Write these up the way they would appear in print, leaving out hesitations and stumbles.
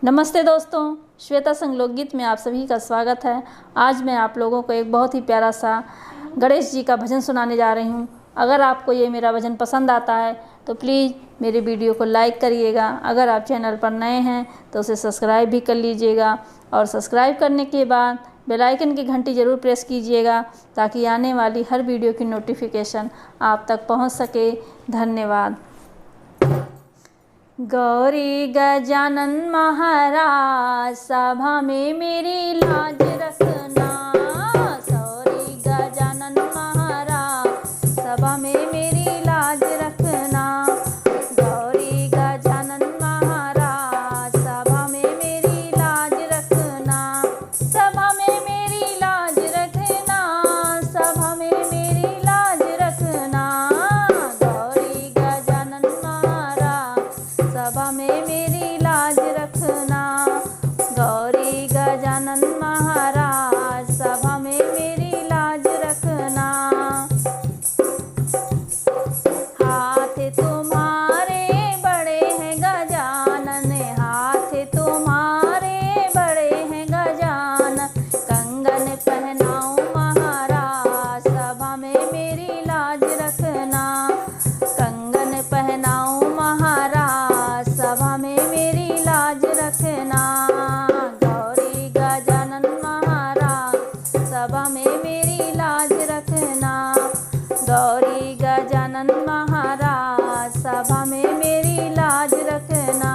नमस्ते दोस्तों, श्वेता संग लोकगीत में आप सभी का स्वागत है। आज मैं आप लोगों को एक बहुत ही प्यारा सा गणेश जी का भजन सुनाने जा रही हूँ। अगर आपको ये मेरा भजन पसंद आता है तो प्लीज़ मेरे वीडियो को लाइक करिएगा। अगर आप चैनल पर नए हैं तो उसे सब्सक्राइब भी कर लीजिएगा और सब्सक्राइब करने के बाद बेल आइकन की घंटी ज़रूर प्रेस कीजिएगा ताकि आने वाली हर वीडियो की नोटिफिकेशन आप तक पहुँच सके। धन्यवाद। गौरी गजानन महाराज सभा में मेरी लाज रखना। गौरी गजानन महाराज सभा में मेरी लाज रखना। गौरी गजानन महाराज सभा में मेरी लाज रखना। सभा में मेरी लाज रखना। सभा में मेरी लाज रखना। गौरी गजानन महाराज सभा में मेरी लाज रखना। गौरी गजानन महाराज सभा में मेरी लाज रखना। हाथ तुम्हारे बड़े हैं गजानन, हाथ तुम्हारे बड़े हैं गजानन। कंगन पहनाऊं महाराज सभा में मेरी लाज रखना। कंगन पहनाऊं महाराज सभा में मेरी लाज रखना। गौरी गजानन महाराज सभा में मेरी लाज रखना। गौरी गजानन महाराज सभा में मेरी लाज रखना।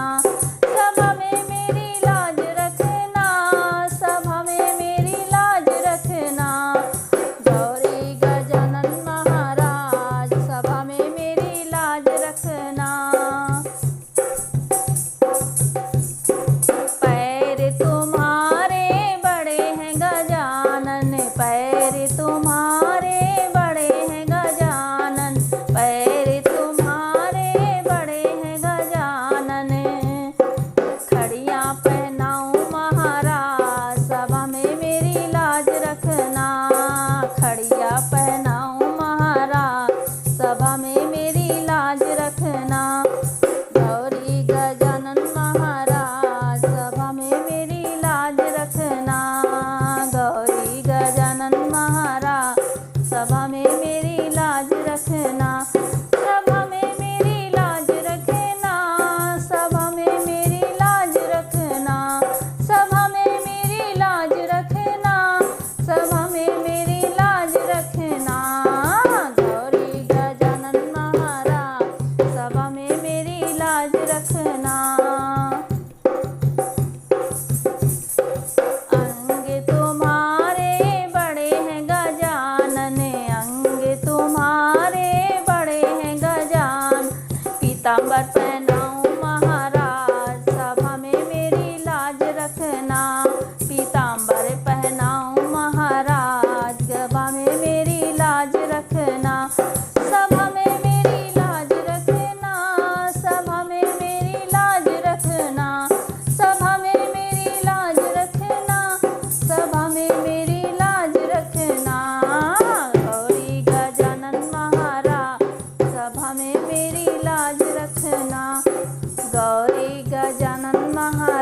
सभा में मेरी लाज रखना। सभा में मेरी लाज रखना। गौरी गजानन महाराज सभा में मेरी लाज रखना। पैर तुम्हारे बड़े हैं गजानन, पैर तुम्हारे बड़े हैं गजानन। पैर तुम्हारे बड़े हैं गजानन। खड़ियाँ पहनाऊं महाराज सभा में मेरी लाज रखना। खड़ियाँ पहनाऊं महाराज सभा में मेरी लाज रखना। गौरी गजानन महाराज सभा में मेरी लाज रखना। गौरी गजानन महाराज सभा में मेरी लाज रखना। सभा में मेरी लाज रखना। सभा में मेरी लाज रखना। सभा में मेरी लाज रखना। सभा में मेरी लाज रखना। गौरी गजानन महाराज सभा में मेरी लाज रखना। अंग तुम्हारे बड़े हैं गजानन, अंग तुम्हारे बड़े हैं गजानन। पीतांबर पहनाऊं महाराज सभा में मेरी लाज रखना। पीतांबर पहनाऊं महाराज सभा में मेरी लाज रखना। सभा में मेरी लाज रखना। सभा में मेरी लाज रखना। सभा में मेरी लाज रखना। सभा में मेरी लाज रखना। गौरी गजानन महाराज सभा में मेरी लाज रखना। गौरी गजानन महाराज